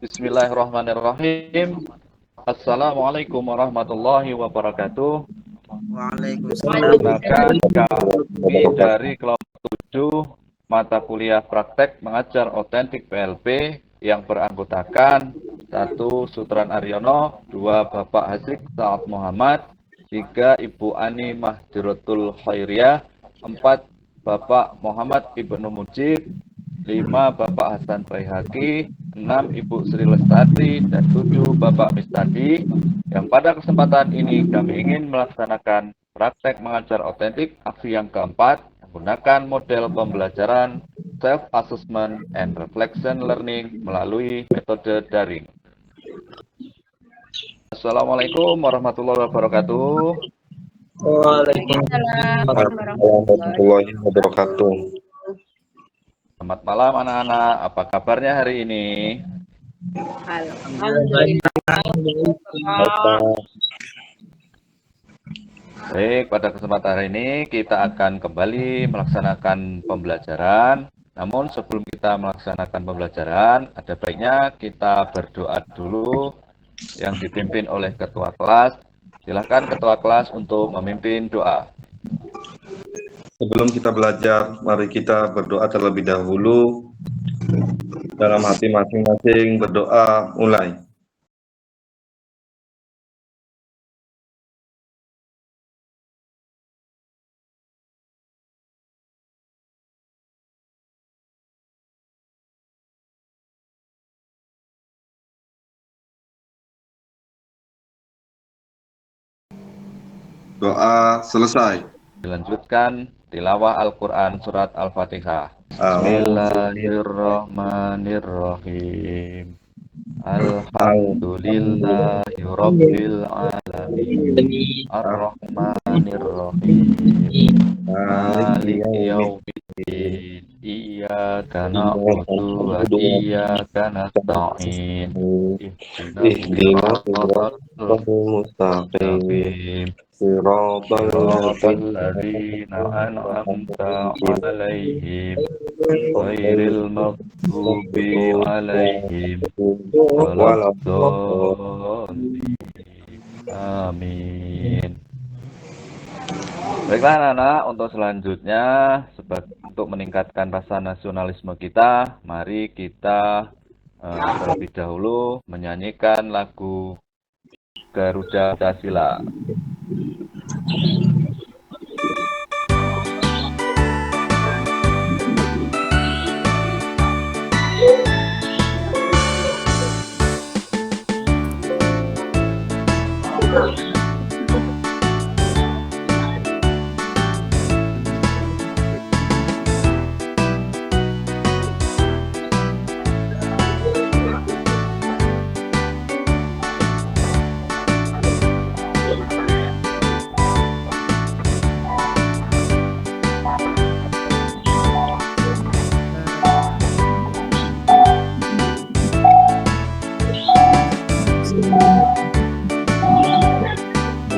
Bismillahirrahmanirrahim. Assalamualaikum warahmatullahi wabarakatuh. Waalaikumsalam. Perkenalkan kami dari kelompok 7 mata kuliah praktek mengajar otentik PLP yang beranggotakan 1. Sutran Aryono, 2. Bapak Hasrik Saad Muhammad, 3. Ibu Ani Mahdirotul Khairiyah, 4. Bapak Muhammad Ibnu Mujib, 5. Bapak Hasan Baihaqi, 6. Ibu Sri Lestari, dan 7. Bapak Mistadi. Yang pada kesempatan ini kami ingin melaksanakan praktek mengajar otentik aksi yang keempat menggunakan model pembelajaran self-assessment and reflection learning melalui metode daring. Assalamualaikum warahmatullahi wabarakatuh. Waalaikumsalam warahmatullahi wabarakatuh. Selamat malam anak-anak, apa kabarnya hari ini? Baik, pada kesempatan hari ini kita akan kembali melaksanakan pembelajaran. Namun sebelum kita melaksanakan pembelajaran, ada baiknya kita berdoa dulu yang dipimpin oleh ketua kelas. Silakan ketua kelas untuk memimpin doa. Sebelum kita belajar, mari kita berdoa terlebih dahulu. Dalam hati masing-masing berdoa, mulai. Doa selesai. Dilanjutkan tilawah Al-Quran surat Al-Fatihah. Bismillahirrahmanirrahim. Alhamdulillahirabbil alamin. Ar-Rahmanirrahim. Maliki yaumiddin. Iyyaka na'budu wa iyyaka nasta'in. Ihdinas siratal mustaqim. Siratal ladzina an'amta 'alaihim ghairil maghdubi 'alaihim waladdallin. Amin. Baiklah anak-anak, untuk selanjutnya untuk meningkatkan rasa nasionalisme kita, mari kita terlebih dahulu menyanyikan lagu Garuda Pancasila.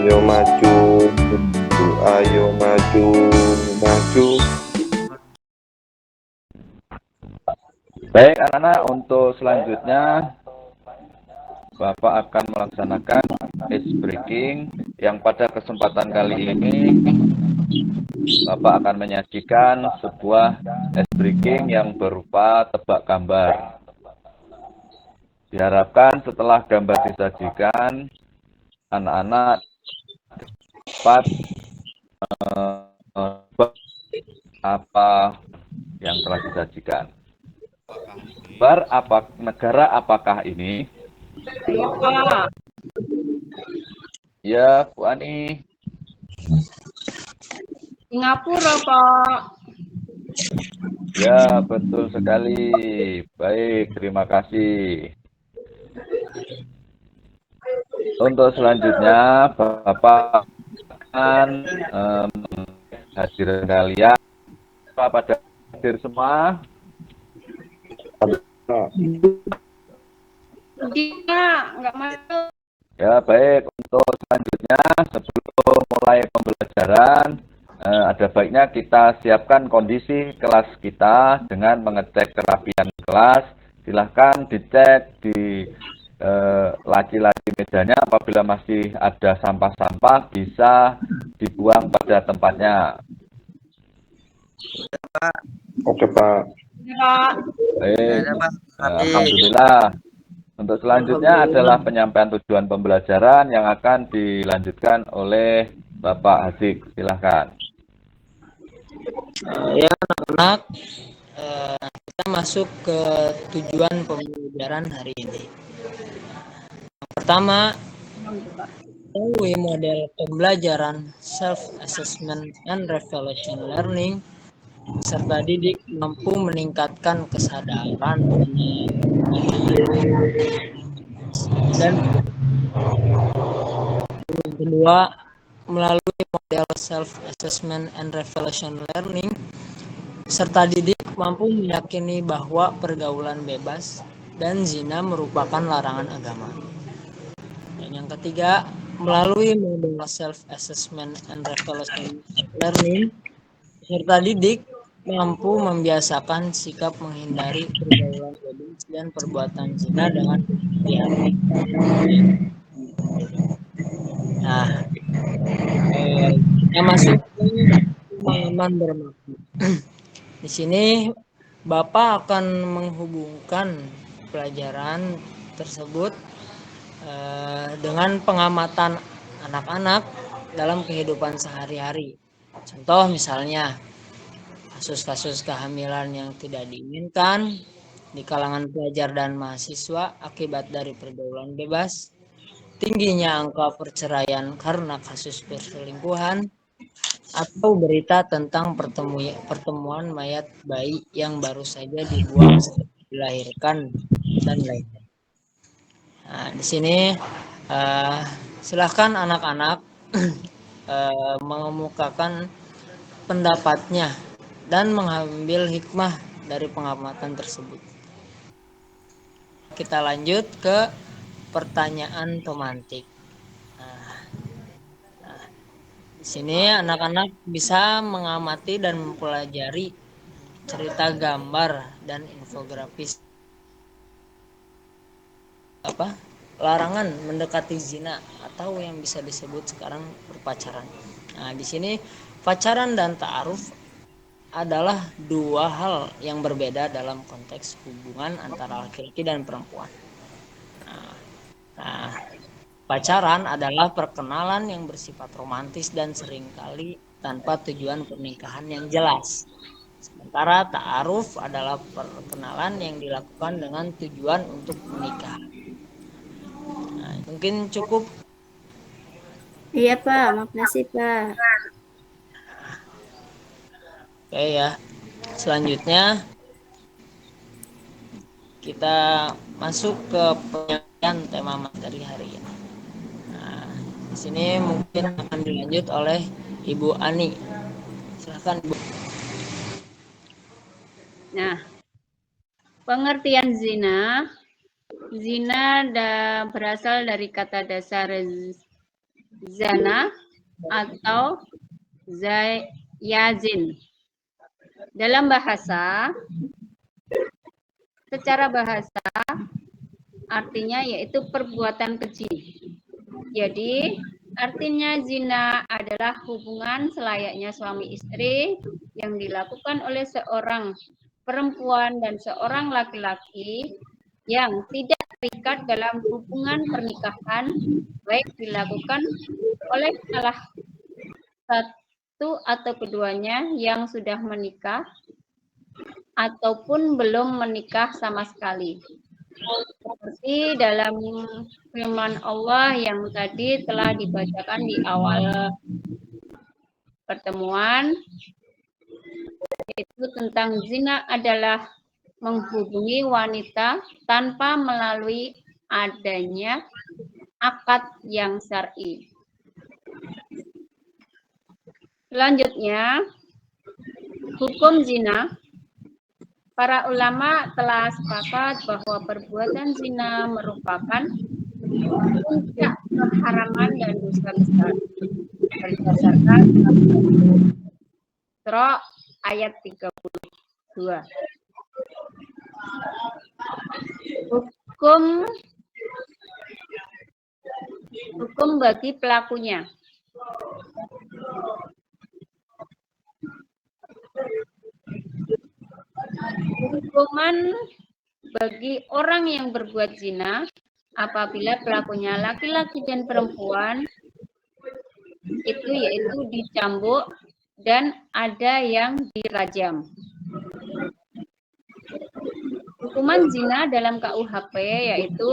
Ayo maju, ayo maju, maju. Baik anak-anak, untuk selanjutnya Bapak akan melaksanakan ice breaking yang pada kesempatan kali ini Bapak akan menyajikan sebuah ice breaking yang berupa tebak gambar. Diharapkan setelah gambar disajikan, anak-anak dapat apa yang telah disajikan. Negara apakah ini? Ya, Bu Ani. Singapura, Pak. Ya, betul sekali. Baik, terima kasih. Untuk selanjutnya, Bapak akan hadirin kalian. Pada hadir semua. Nggak mau. Ya, baik. Untuk selanjutnya, sebelum mulai pembelajaran, ada baiknya kita siapkan kondisi kelas kita dengan mengecek kerapian kelas Silahkan dicek di laci-laci mejanya, apabila masih ada sampah-sampah bisa dibuang pada tempatnya. Oke, Pak. Ya, Pak. Baik, Ada, Pak. alhamdulillah. Untuk selanjutnya adalah penyampaian tujuan pembelajaran yang akan dilanjutkan oleh Bapak Hasik. Silahkan. Ya anak-anak, kita masuk ke tujuan pembelajaran hari ini. Yang pertama, ketahui model pembelajaran self-assessment and reflection learning serta didik mampu meningkatkan kesadaran dan yang kedua, melalui model self-assessment and reflection learning serta didik mampu meyakini bahwa pergaulan bebas dan zina merupakan larangan agama. Dan yang ketiga, melalui model self-assessment and reflection learning serta didik mampu membiasakan sikap menghindari pergaulan bebas dan perbuatan zina dengan hati-hati. Nah, kita masuk ke pemahaman bermakna. Di sini Bapak akan menghubungkan pelajaran tersebut dengan pengamatan anak-anak dalam kehidupan sehari-hari. Contoh misalnya kasus-kasus kehamilan yang tidak diinginkan di kalangan pelajar dan mahasiswa akibat dari pergaulan bebas, tingginya angka perceraian karena kasus perselingkuhan, atau berita tentang pertemuan mayat bayi yang baru saja dibuang setelah dilahirkan dan lainnya. Nah, di sini silahkan anak-anak mengemukakan pendapatnya dan mengambil hikmah dari pengamatan tersebut. Kita lanjut ke pertanyaan pemantik. Di sini anak-anak bisa mengamati dan mempelajari cerita gambar dan infografis larangan mendekati zina atau yang bisa disebut sekarang berpacaran. Nah, di sini pacaran dan ta'aruf adalah dua hal yang berbeda dalam konteks hubungan antara laki-laki dan perempuan. Nah, pacaran adalah perkenalan yang bersifat romantis dan seringkali tanpa tujuan pernikahan yang jelas. Sementara ta'aruf adalah perkenalan yang dilakukan dengan tujuan untuk menikah. Nah, mungkin cukup. Iya Pak, makasih Pak. Oke ya. Selanjutnya kita masuk ke penyampaian tema materi hari ini. Nah, di sini mungkin akan dilanjut oleh Ibu Ani. Silakan Ibu. Nah, pengertian zina. Zina berasal dari kata dasar zana atau yazin. Dalam bahasa, secara bahasa artinya yaitu perbuatan keji. Jadi artinya zina adalah hubungan selayaknya suami istri yang dilakukan oleh seorang perempuan dan seorang laki-laki yang tidak terikat dalam hubungan pernikahan, baik dilakukan oleh salah satu atau keduanya yang sudah menikah ataupun belum menikah sama sekali. Seperti dalam firman Allah yang tadi telah dibacakan di awal pertemuan, yaitu tentang zina adalah menghubungi wanita tanpa melalui adanya akad yang syar'i. Selanjutnya, hukum zina. Para ulama telah sepakat bahwa perbuatan zina merupakan puncak keharaman dan dosa besar. Berdasarkan Isra ayat 32. Hukum bagi pelakunya. Hukuman bagi orang yang berbuat zina apabila pelakunya laki-laki dan perempuan itu yaitu dicambuk dan ada yang dirajam. Hukuman zina dalam KUHP yaitu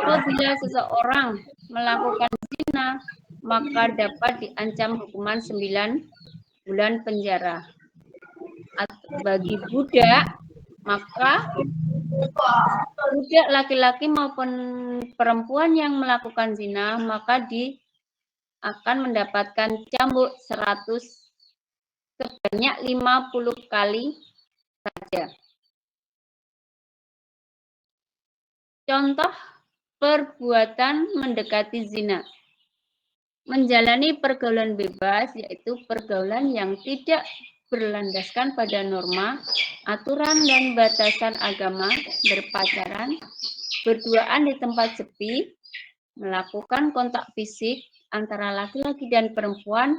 apabila seseorang melakukan zina maka dapat diancam hukuman 9 bulan penjara. Bagi budak, maka budak laki-laki maupun perempuan yang melakukan zina maka akan mendapatkan cambuk 100 sebanyak 50 kali saja. Contoh perbuatan mendekati zina. Menjalani pergaulan bebas yaitu pergaulan yang tidak berlandaskan pada norma, aturan dan batasan agama, berpacaran, berduaan di tempat sepi, melakukan kontak fisik antara laki-laki dan perempuan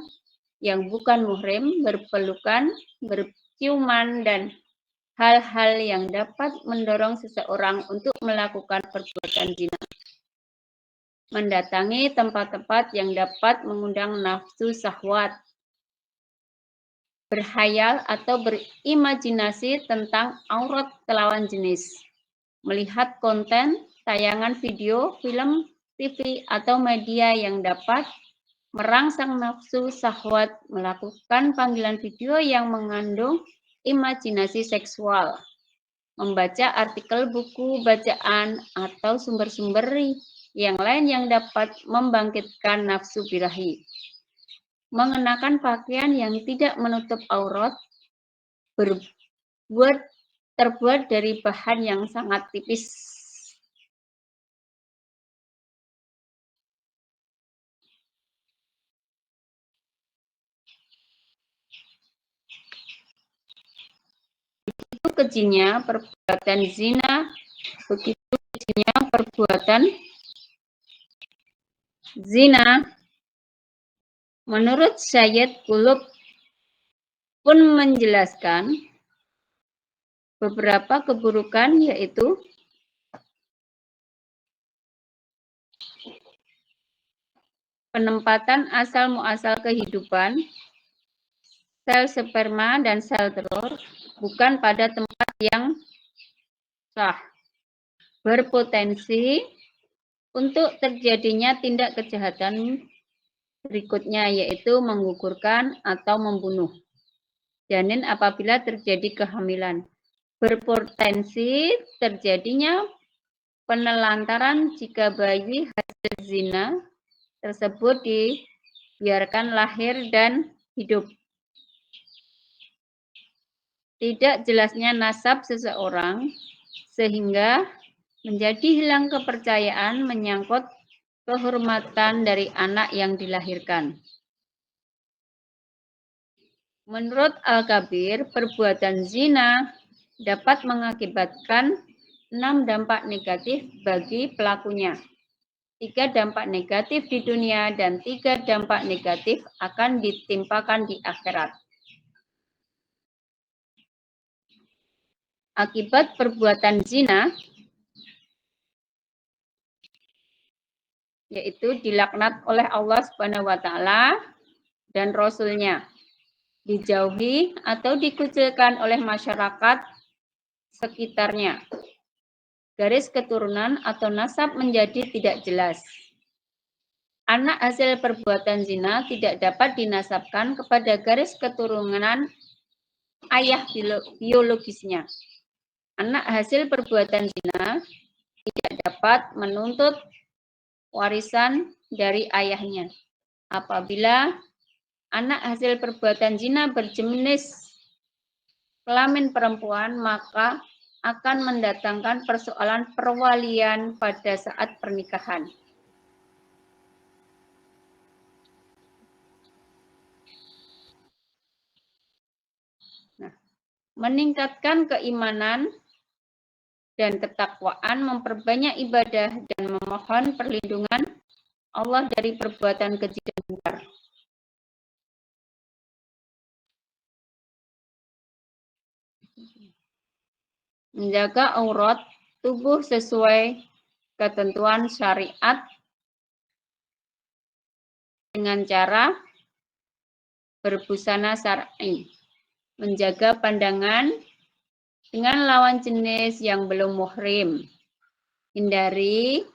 yang bukan muhrim, berpelukan, berciuman, dan hal-hal yang dapat mendorong seseorang untuk melakukan perbuatan zina. Mendatangi tempat-tempat yang dapat mengundang nafsu syahwat, berhayal atau berimajinasi tentang aurat lawan jenis, melihat konten, tayangan video, film, TV, atau media yang dapat merangsang nafsu syahwat, melakukan panggilan video yang mengandung imajinasi seksual, membaca artikel buku bacaan atau sumber-sumber yang lain yang dapat membangkitkan nafsu birahi, mengenakan pakaian yang tidak menutup aurat, terbuat dari bahan yang sangat tipis. Begitu kejinya perbuatan zina, begitu kejinya perbuatan zina. Menurut Syed Qutb pun menjelaskan beberapa keburukan yaitu penempatan asal muasal kehidupan, sel sperma dan sel telur bukan pada tempat yang sah, berpotensi untuk terjadinya tindak kejahatan berikutnya yaitu menggugurkan atau membunuh janin apabila terjadi kehamilan, berpotensi terjadinya penelantaran jika bayi hasil zina tersebut dibiarkan lahir dan hidup. Tidak jelasnya nasab seseorang sehingga menjadi hilang kepercayaan menyangkut kehormatan dari anak yang dilahirkan. Menurut Al-Kabir, perbuatan zina dapat mengakibatkan 6 dampak negatif bagi pelakunya. 3 dampak negatif di dunia dan 3 dampak negatif akan ditimpakan di akhirat. Akibat perbuatan zina yaitu dilaknat oleh Allah Subhanahu wa taala dan Rasul-Nya, dijauhi atau dikucilkan oleh masyarakat sekitarnya. Garis keturunan atau nasab menjadi tidak jelas. Anak hasil perbuatan zina tidak dapat dinasabkan kepada garis keturunan ayah biologisnya. Anak hasil perbuatan zina tidak dapat menuntut warisan dari ayahnya. Apabila anak hasil perbuatan zina berjenis kelamin perempuan, maka akan mendatangkan persoalan perwalian pada saat pernikahan. Nah, meningkatkan keimanan dan ketakwaan, memperbanyak ibadah dan memohon perlindungan Allah dari perbuatan keji dan mungkar. Menjaga aurat tubuh sesuai ketentuan syariat dengan cara berbusana syar'i. Menjaga pandangan dengan lawan jenis yang belum muhrim. Hindari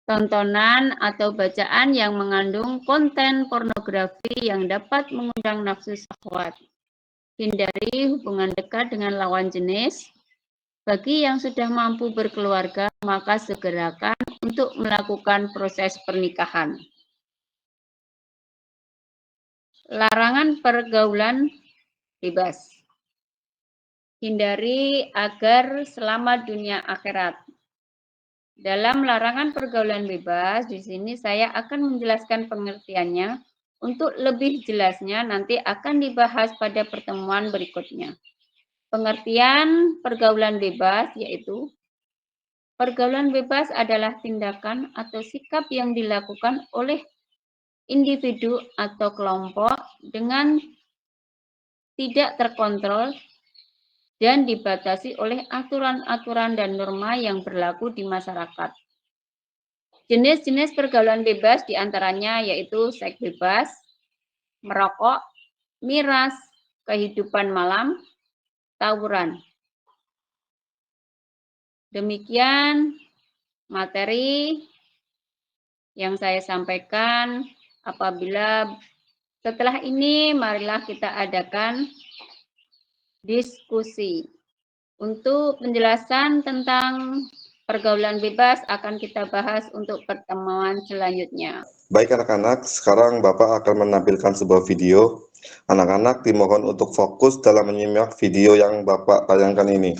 tontonan atau bacaan yang mengandung konten pornografi yang dapat mengundang nafsu syahwat. Hindari hubungan dekat dengan lawan jenis. Bagi yang sudah mampu berkeluarga, maka segerakan untuk melakukan proses pernikahan. Larangan pergaulan bebas. Hindari agar selamat dunia akhirat. Dalam larangan pergaulan bebas, di sini saya akan menjelaskan pengertiannya. Untuk lebih jelasnya nanti akan dibahas pada pertemuan berikutnya. Pengertian pergaulan bebas yaitu pergaulan bebas adalah tindakan atau sikap yang dilakukan oleh individu atau kelompok dengan tidak terkontrol dan dibatasi oleh aturan-aturan dan norma yang berlaku di masyarakat. Jenis-jenis pergaulan bebas diantaranya yaitu seks bebas, merokok, miras, kehidupan malam, tawuran. Demikian materi yang saya sampaikan. Apabila setelah ini, marilah kita adakan diskusi. Untuk penjelasan tentang pergaulan bebas akan kita bahas untuk pertemuan selanjutnya. Baik anak-anak, sekarang Bapak akan menampilkan sebuah video. Anak-anak dimohon untuk fokus dalam menyimak video yang Bapak tayangkan ini.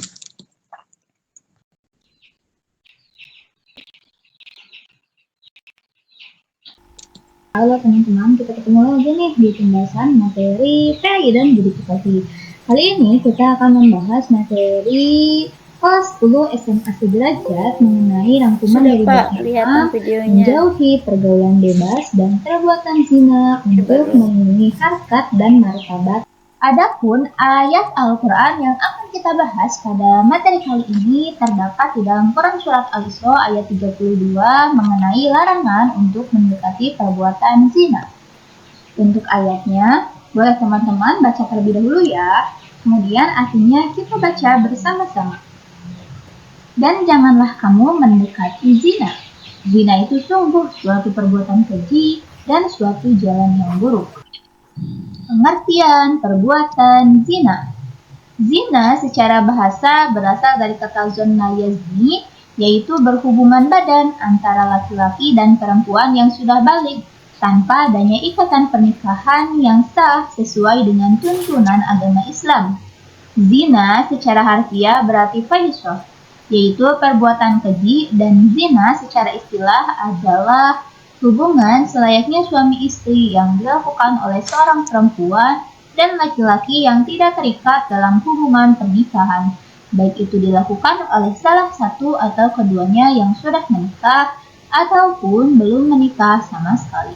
Halo teman-teman, kita ketemu lagi nih di pembahasan materi PAI dan Budi Pekerti. Kali ini kita akan membahas materi kelas 10 SMA Sederajat mengenai rangkuman dari bab menjauhi pergaulan bebas dan perbuatan zina untuk melindungi harkat dan martabat. Adapun ayat Al-Quran yang akan kita bahas pada materi kali ini terdapat di dalam Quran Surat Al-Isra ayat 32 mengenai larangan untuk mendekati perbuatan zina. Untuk ayatnya, boleh teman-teman baca terlebih dahulu ya, kemudian artinya kita baca bersama-sama. Dan janganlah kamu mendekati zina. Zina itu sungguh suatu perbuatan keji dan suatu jalan yang buruk. Pengertian perbuatan zina. Zina secara bahasa berasal dari kata zonna yazni, yaitu berhubungan badan antara laki-laki dan perempuan yang sudah balik tanpa adanya ikatan pernikahan yang sah sesuai dengan tuntunan agama Islam. Zina secara harfiah berarti fahisyah, yaitu perbuatan keji, dan zina secara istilah adalah hubungan selayaknya suami istri yang dilakukan oleh seorang perempuan dan laki-laki yang tidak terikat dalam hubungan pernikahan, baik itu dilakukan oleh salah satu atau keduanya yang sudah menikah ataupun belum menikah sama sekali.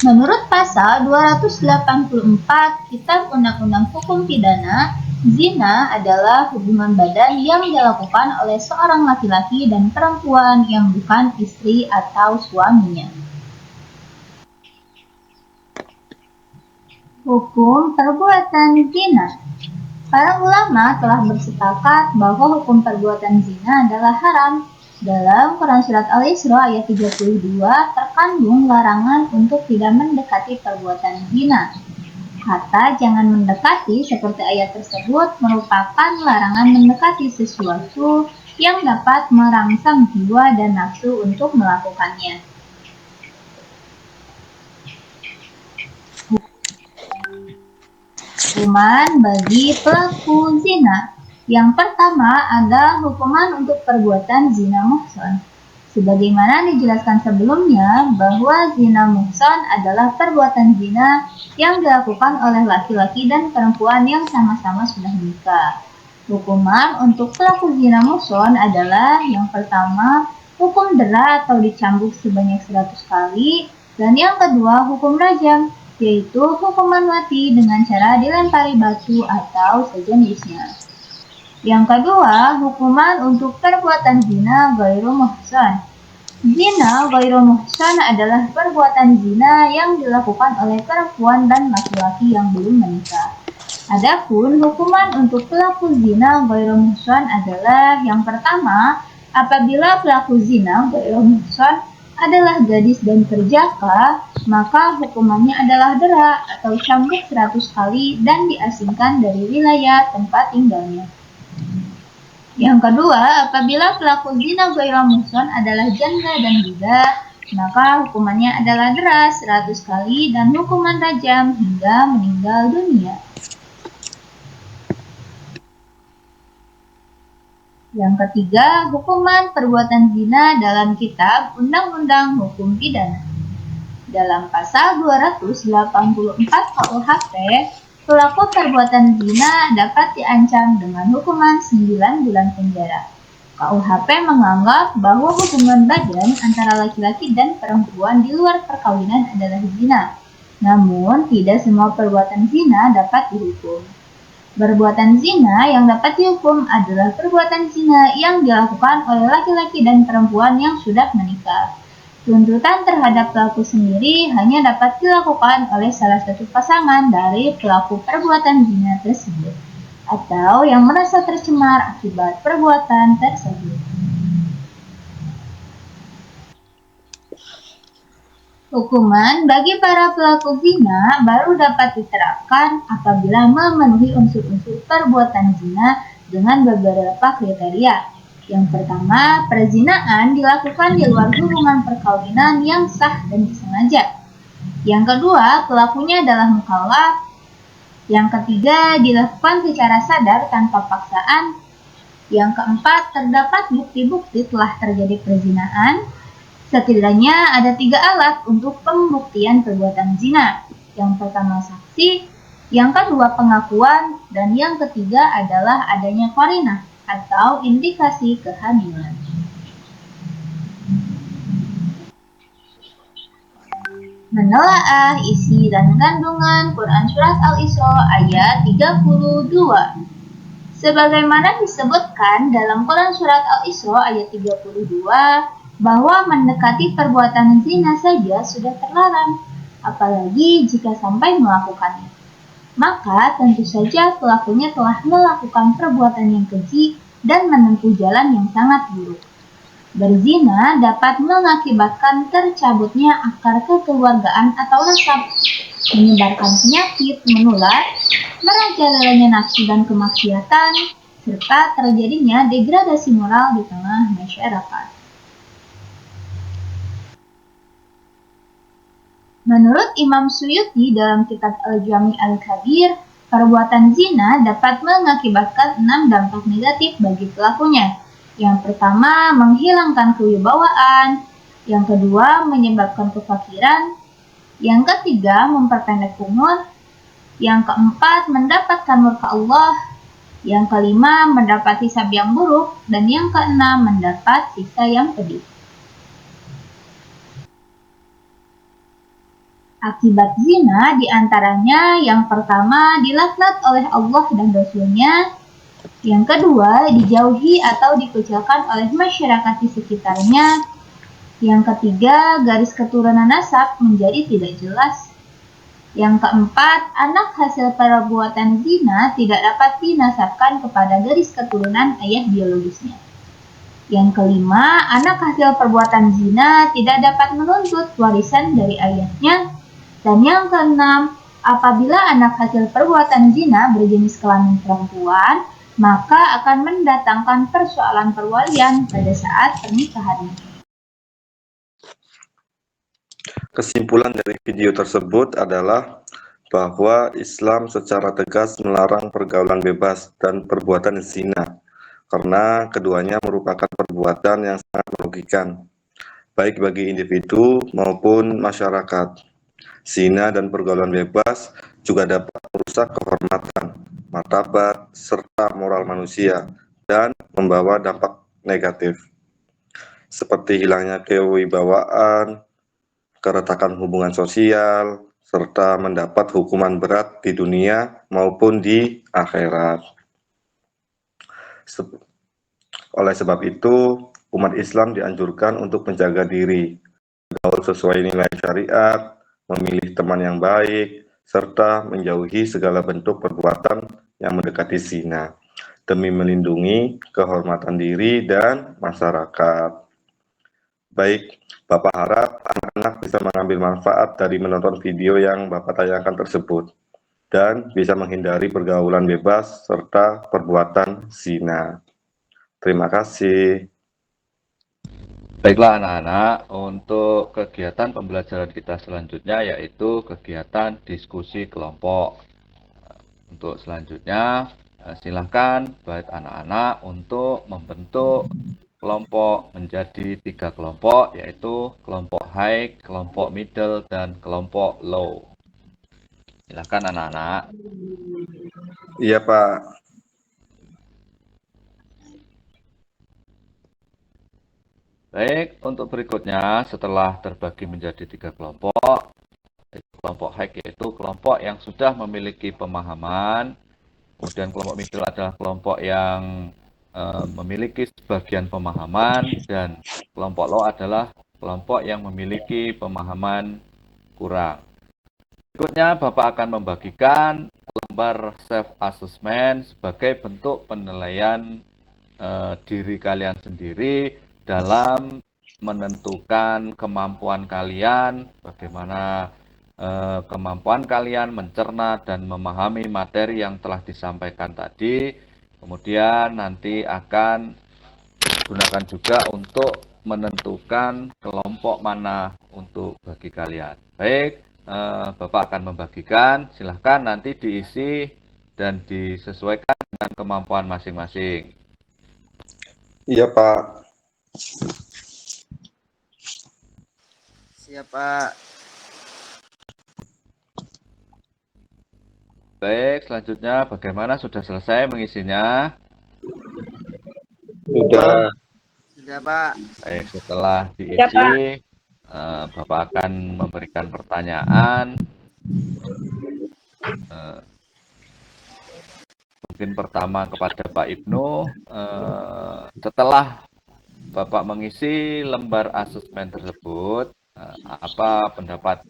Menurut pasal 284 Kitab Undang-Undang Hukum Pidana, zina adalah hubungan badan yang dilakukan oleh seorang laki-laki dan perempuan yang bukan istri atau suaminya. Hukum perbuatan zina. Para ulama telah bersepakat bahwa hukum perbuatan zina adalah haram. Dalam Quran Surat Al-Isra ayat 32 terkandung larangan untuk tidak mendekati perbuatan zina. Kata jangan mendekati seperti ayat tersebut merupakan larangan mendekati sesuatu yang dapat merangsang jiwa dan nafsu untuk melakukannya. Hukuman bagi pelaku zina. Yang pertama ada hukuman untuk perbuatan zina muhsan. Sebagaimana dijelaskan sebelumnya bahwa zina muhsan adalah perbuatan zina yang dilakukan oleh laki-laki dan perempuan yang sama-sama sudah menikah. Hukuman untuk pelaku zina muhson adalah yang pertama, hukum dera atau dicambuk sebanyak 100 kali, dan yang kedua, hukum rajam, yaitu hukuman mati dengan cara dilempari batu atau sejenisnya. Yang kedua, hukuman untuk perbuatan zina ghairu muhsan. Zina ghairu muhsan adalah perbuatan zina yang dilakukan oleh perempuan dan laki-laki yang belum menikah. Adapun hukuman untuk pelaku zina ghairu muhsan adalah yang pertama, apabila pelaku zina ghairu muhsan adalah gadis dan perjaka, maka hukumannya adalah dera atau cambuk 100 kali dan diasingkan dari wilayah tempat tinggalnya. Yang kedua, apabila pelaku zina ghairu muhsan adalah janda dan budak, maka hukumannya adalah dera 100 kali dan hukuman rajam hingga meninggal dunia. Yang ketiga, hukuman perbuatan zina dalam kitab Undang-Undang Hukum Pidana. Dalam pasal 284 KUHP, pelaku perbuatan zina dapat diancam dengan hukuman 9 bulan penjara. KUHP menganggap bahwa hubungan badan antara laki-laki dan perempuan di luar perkawinan adalah zina. Namun, tidak semua perbuatan zina dapat dihukum. Perbuatan zina yang dapat dihukum adalah perbuatan zina yang dilakukan oleh laki-laki dan perempuan yang sudah menikah. Tuntutan terhadap pelaku sendiri hanya dapat dilakukan oleh salah satu pasangan dari pelaku perbuatan zina tersebut, atau yang merasa tercemar akibat perbuatan tersebut. Hukuman bagi para pelaku zina baru dapat diterapkan apabila memenuhi unsur-unsur perbuatan zina dengan beberapa kriteria. Yang pertama, perzinaan dilakukan di luar hubungan perkawinan yang sah dan disengaja. Yang kedua, pelakunya adalah mukallaf. Yang ketiga, dilakukan secara sadar tanpa paksaan. Yang keempat, terdapat bukti-bukti telah terjadi perzinaan. Setidaknya ada 3 alat untuk pembuktian perbuatan zina. Yang pertama, saksi. Yang kedua, pengakuan. Dan yang ketiga adalah adanya qarinah atau indikasi kehamilan. Menelaah isi dan kandungan Quran Surat Al-Isra ayat 32. Sebagaimana disebutkan dalam Quran Surat Al-Isra ayat 32, bahwa mendekati perbuatan zina saja sudah terlarang, apalagi jika sampai melakukannya. Maka tentu saja pelakunya telah melakukan perbuatan yang keji dan menempuh jalan yang sangat buruk. Berzina dapat mengakibatkan tercabutnya akar kekeluargaan atau nasab, menyebarkan penyakit menular, merajalelanya nafsu dan kemaksiatan, serta terjadinya degradasi moral di tengah masyarakat. Menurut Imam Suyuti dalam kitab Al-Jami' Al-Kabir, perbuatan zina dapat mengakibatkan 6 dampak negatif bagi pelakunya. Yang pertama, menghilangkan kewibawaan. Yang kedua, menyebabkan kefakiran. Yang ketiga, memperpendek umur. Yang keempat, mendapatkan murka Allah. Yang kelima, mendapat hisab yang buruk. Dan yang keenam, mendapat siksa yang pedih. Akibat zina diantaranya yang pertama dilaknat oleh Allah dan Rasul-Nya, yang kedua dijauhi atau dikucilkan oleh masyarakat di sekitarnya, yang ketiga garis keturunan nasab menjadi tidak jelas, yang keempat anak hasil perbuatan zina tidak dapat dinasabkan kepada garis keturunan ayah biologisnya. Yang kelima, anak hasil perbuatan zina tidak dapat menuntut warisan dari ayahnya. Dan yang keenam, apabila anak hasil perbuatan zina berjenis kelamin perempuan, maka akan mendatangkan persoalan perwalian pada saat pernikahannya. Kesimpulan dari video tersebut adalah bahwa Islam secara tegas melarang pergaulan bebas dan perbuatan zina, karena keduanya merupakan perbuatan yang sangat merugikan, baik bagi individu maupun masyarakat. Zina dan pergaulan bebas juga dapat merusak kehormatan, martabat, serta moral manusia, dan membawa dampak negatif, seperti hilangnya kewibawaan, keretakan hubungan sosial, serta mendapat hukuman berat di dunia maupun di akhirat. Oleh sebab itu, umat Islam dianjurkan untuk menjaga diri, bergaul sesuai nilai syariat, memilih teman yang baik, serta menjauhi segala bentuk perbuatan yang mendekati zina, demi melindungi kehormatan diri dan masyarakat. Baik, Bapak harap anak-anak bisa mengambil manfaat dari menonton video yang Bapak tayangkan tersebut, dan bisa menghindari pergaulan bebas serta perbuatan zina. Terima kasih. Baiklah anak-anak, untuk kegiatan pembelajaran kita selanjutnya yaitu kegiatan diskusi kelompok. Untuk selanjutnya, silakan buat anak-anak untuk membentuk kelompok menjadi 3 kelompok, yaitu kelompok high, kelompok middle, dan kelompok low. Silakan anak-anak. Iya, Pak. Baik, untuk berikutnya setelah terbagi menjadi 3 kelompok, kelompok high yaitu kelompok yang sudah memiliki pemahaman, kemudian kelompok middle adalah kelompok yang memiliki sebagian pemahaman, dan kelompok low adalah kelompok yang memiliki pemahaman kurang. Berikutnya Bapak akan membagikan lembar self-assessment sebagai bentuk penilaian diri kalian sendiri dalam menentukan kemampuan kalian, bagaimana kemampuan kalian mencerna dan memahami materi yang telah disampaikan tadi. Kemudian nanti akan digunakan juga untuk menentukan kelompok mana untuk bagi kalian. Baik, Bapak akan membagikan, silahkan nanti diisi dan disesuaikan dengan kemampuan masing-masing. Iya, Pak. Siap, Pak. Baik, selanjutnya bagaimana, sudah selesai mengisinya? Sudah. Sudah, Pak. Baik, setelah diisi, Bapak akan memberikan pertanyaan. Mungkin pertama kepada Pak Ibnu, setelah Bapak mengisi lembar asesmen tersebut, apa pendapat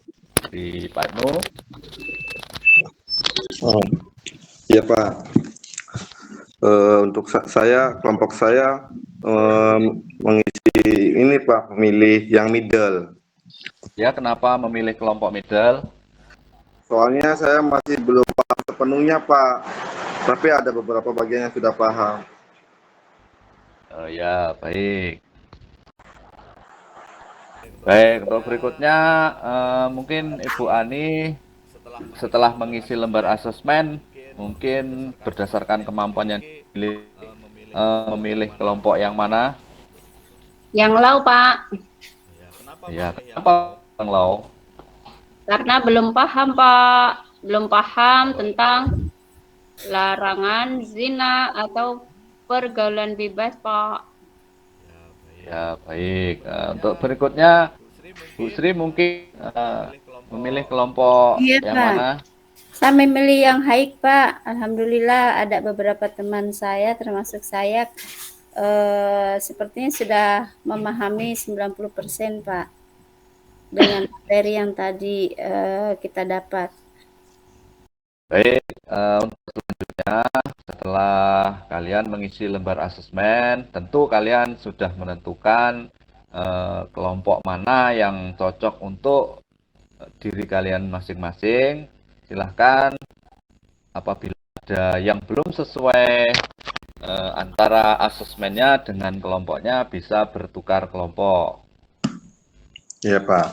di Pak Ibnu? Iya, Pak. Untuk kelompok saya mengisi ini, Pak, memilih yang middle. Ya, kenapa memilih kelompok middle? Soalnya saya masih belum paham sepenuhnya, Pak. Tapi ada beberapa bagian yang sudah paham. Ya, baik. Baik, untuk berikutnya mungkin Ibu Ani setelah mengisi lembar asesmen, mungkin berdasarkan kemampuan yang dipilih, memilih kelompok yang mana? Yang low, Pak. Ya, kenapa yang low? Karena belum paham, Pak. Belum paham tentang larangan zina atau pergaulan bebas, Pak. Ya, baik. Untuk berikutnya, Bu Sri mungkin memilih kelompok Iya, yang Pak. mana? Saya memilih yang high, Pak. Alhamdulillah ada beberapa teman saya, termasuk saya, sepertinya sudah memahami 90%, Pak, dengan materi yang tadi kita dapat. Baik, untuk selanjutnya, setelah kalian mengisi lembar asesmen, tentu kalian sudah menentukan kelompok mana yang cocok untuk diri kalian masing-masing. Silahkan apabila ada yang belum sesuai antara asesmennya dengan kelompoknya, bisa bertukar kelompok. Iya, Pak.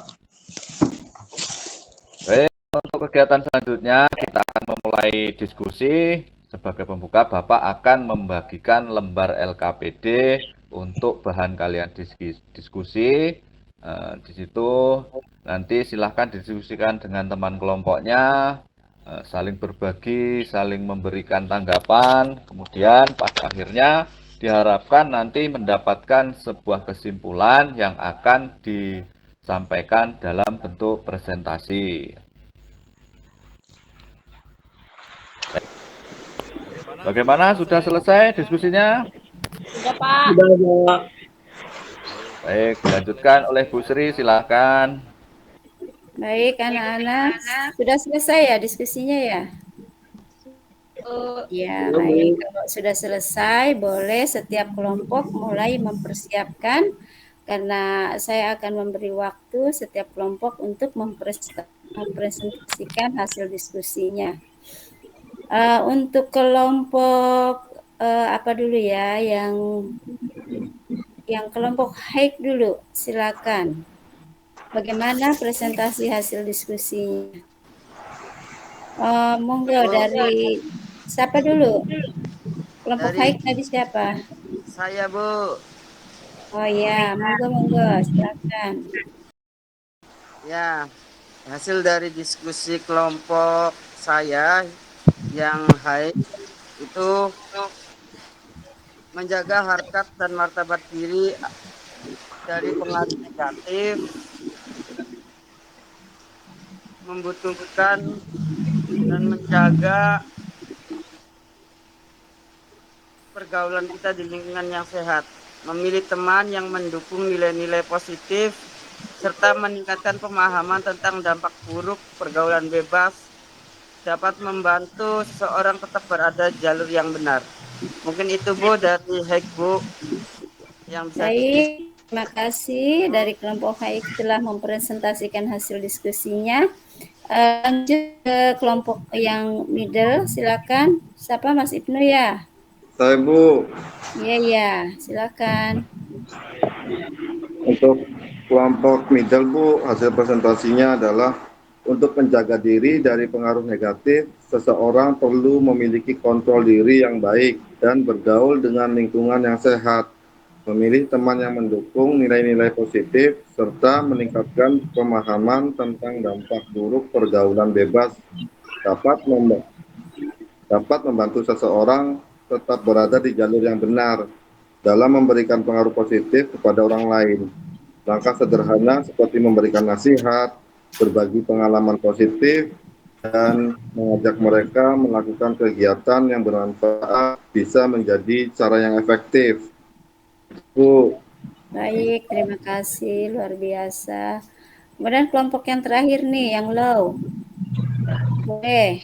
Baik, untuk kegiatan selanjutnya kita akan memulai diskusi. Sebagai pembuka, Bapak akan membagikan lembar LKPD untuk bahan kalian diskusi. Di situ nanti silahkan didiskusikan dengan teman kelompoknya. saling berbagi, saling memberikan tanggapan, kemudian pada akhirnya diharapkan nanti mendapatkan sebuah kesimpulan yang akan disampaikan dalam bentuk presentasi. Bagaimana? Sudah selesai diskusinya? Sudah, Pak. Baik, dilanjutkan oleh Bu Sri, silakan. Baik, anak-anak. Sudah selesai ya diskusinya ya? Ya, baik. Kalau sudah selesai, boleh setiap kelompok mulai mempersiapkan karena saya akan memberi waktu setiap kelompok untuk mempresentasikan hasil diskusinya. Untuk kelompok apa dulu ya, yang kelompok hike dulu, silakan. Bagaimana presentasi hasil diskusinya? Monggo dari siapa dulu? Kelompok hike tadi siapa? Saya, Bu. Oh ya, monggo, silakan. Ya, hasil dari diskusi kelompok saya yang high itu menjaga harkat dan martabat diri dari pengaruh negatif, membutuhkan dan menjaga pergaulan kita di lingkungan yang sehat, memilih teman yang mendukung nilai-nilai positif, serta meningkatkan pemahaman tentang dampak buruk pergaulan bebas dapat membantu seseorang tetap berada di jalur yang benar. Mungkin itu, Bu, dari Haik, Bu, yang bisa Baik, terima kasih dari kelompok Haik telah mempresentasikan hasil diskusinya. Lanjut ke kelompok yang middle, silakan. Siapa, Mas Ibnu ya? Saya, Bu. Iya, silakan. Untuk kelompok middle, Bu, hasil presentasinya adalah untuk menjaga diri dari pengaruh negatif, seseorang perlu memiliki kontrol diri yang baik dan bergaul dengan lingkungan yang sehat, memilih teman yang mendukung nilai-nilai positif, serta meningkatkan pemahaman tentang dampak buruk pergaulan bebas dapat membantu seseorang tetap berada di jalur yang benar dalam memberikan pengaruh positif kepada orang lain. Langkah sederhana seperti memberikan nasihat, berbagi pengalaman positif, dan mengajak mereka melakukan kegiatan yang bermanfaat bisa menjadi cara yang efektif. Bu. Baik, terima kasih, luar biasa. Kemudian kelompok yang terakhir nih, yang low. Boleh.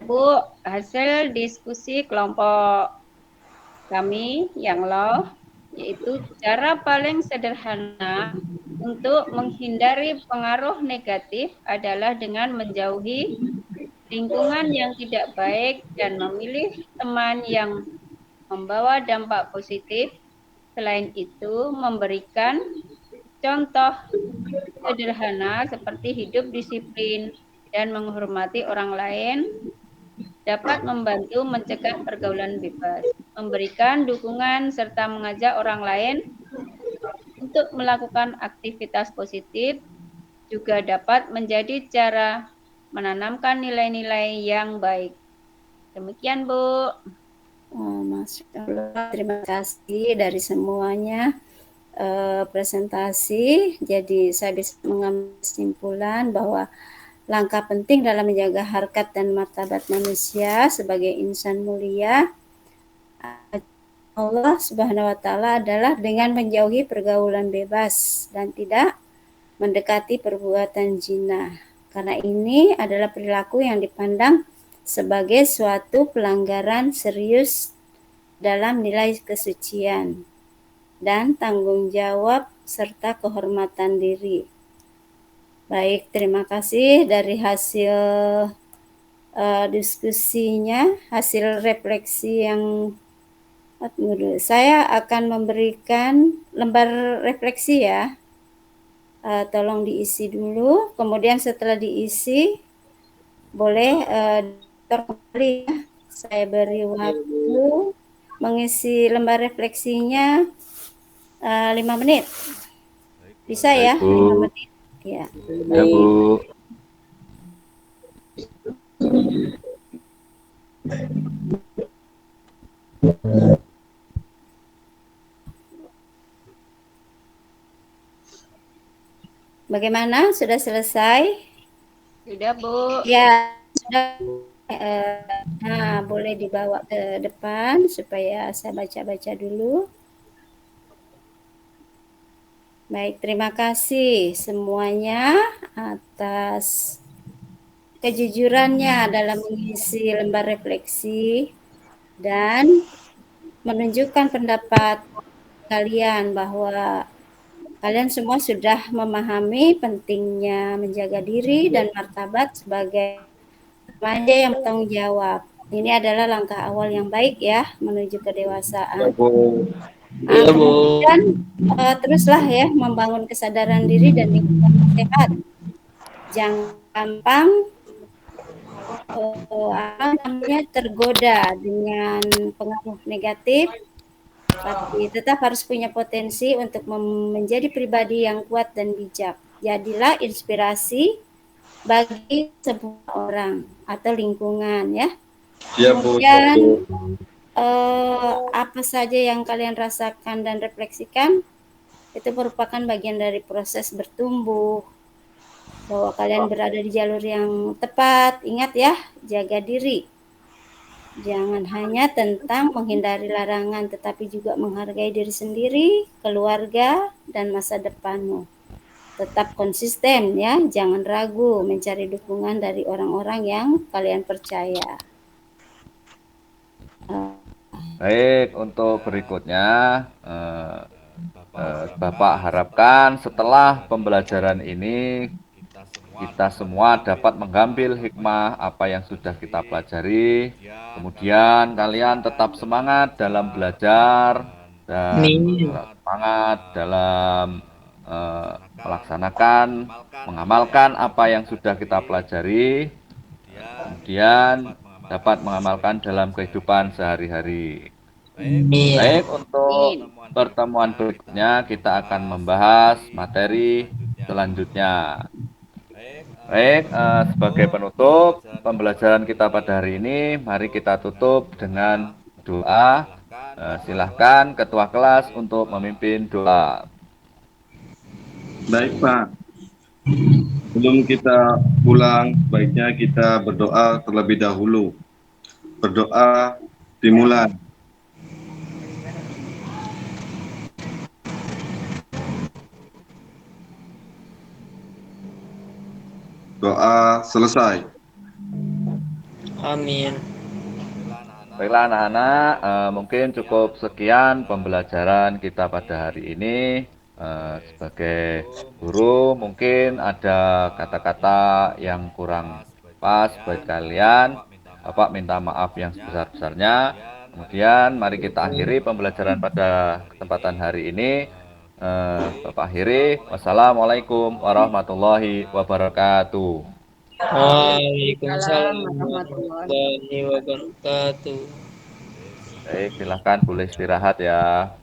Bu, hasil diskusi kelompok kami yang low, yaitu cara paling sederhana untuk menghindari pengaruh negatif adalah dengan menjauhi lingkungan yang tidak baik dan memilih teman yang membawa dampak positif. Selain itu, memberikan contoh sederhana seperti hidup disiplin dan menghormati orang lain dapat membantu mencegah pergaulan bebas, memberikan dukungan serta mengajak orang lain untuk melakukan aktivitas positif juga dapat menjadi cara menanamkan nilai-nilai yang baik. Demikian, Bu. Masya Allah, terima kasih dari semuanya presentasi. Jadi saya bisa mengambil kesimpulan bahwa langkah penting dalam menjaga harkat dan martabat manusia sebagai insan mulia Allah Subhanahu wa taala adalah dengan menjauhi pergaulan bebas dan tidak mendekati perbuatan zina. Karena ini adalah perilaku yang dipandang sebagai suatu pelanggaran serius dalam nilai kesucian dan tanggung jawab serta kehormatan diri. Baik, terima kasih dari hasil diskusinya, hasil refleksi yang saya akan memberikan lembar refleksi ya. Tolong diisi dulu, kemudian setelah diisi boleh kembali ya. Saya beri waktu mengisi lembar refleksinya 5 menit. Bisa ya? 5 menit. Ya. Ya, Bu. Bagaimana? Sudah selesai? Sudah, Bu. Ya, sudah. Nah, boleh dibawa ke depan supaya saya baca-baca dulu. Baik, terima kasih semuanya atas kejujurannya dalam mengisi lembar refleksi dan menunjukkan pendapat kalian bahwa kalian semua sudah memahami pentingnya menjaga diri dan martabat sebagai remaja yang bertanggung jawab. Ini adalah langkah awal yang baik ya menuju kedewasaan. Iya, Bu. Kemudian teruslah ya membangun kesadaran diri dan lingkungan sehat. Jangan gampang tergoda dengan pengaruh negatif, tapi tetap harus punya potensi untuk menjadi pribadi yang kuat dan bijak. Jadilah inspirasi bagi semua orang atau lingkungan ya. Kemudian apa saja yang kalian rasakan dan refleksikan itu merupakan bagian dari proses bertumbuh, bahwa kalian berada di jalur yang tepat. Ingat ya, jaga diri. Jangan hanya tentang menghindari larangan, tetapi juga menghargai diri sendiri, keluarga, dan masa depanmu. Tetap konsisten ya, jangan ragu mencari dukungan dari orang-orang yang kalian percaya. Baik, untuk berikutnya Bapak harapkan setelah pembelajaran ini kita semua dapat mengambil hikmah apa yang sudah kita pelajari. Kemudian kalian tetap semangat dalam belajar dan semangat dalam melaksanakan, mengamalkan apa yang sudah kita pelajari. Kemudian dapat mengamalkan dalam kehidupan sehari-hari. Baik, untuk pertemuan berikutnya kita akan membahas materi selanjutnya. Baik, sebagai penutup pembelajaran kita pada hari ini, mari kita tutup dengan doa. Silahkan Ketua Kelas untuk memimpin doa. Baik, Pak. Sebelum kita pulang, baiknya kita berdoa terlebih dahulu. Berdoa dimulai. Doa selesai. Amin. Baiklah anak-anak, mungkin cukup sekian pembelajaran kita pada hari ini. Sebagai guru mungkin ada kata-kata yang kurang pas buat kalian. Bapak minta maaf yang sebesar-besarnya. Kemudian mari kita akhiri pembelajaran pada kesempatan hari ini. Bapak akhiri. Wassalamualaikum warahmatullahi wabarakatuh. Waalaikumsalam warahmatullahi wabarakatuh. Baik, silahkan boleh istirahat ya.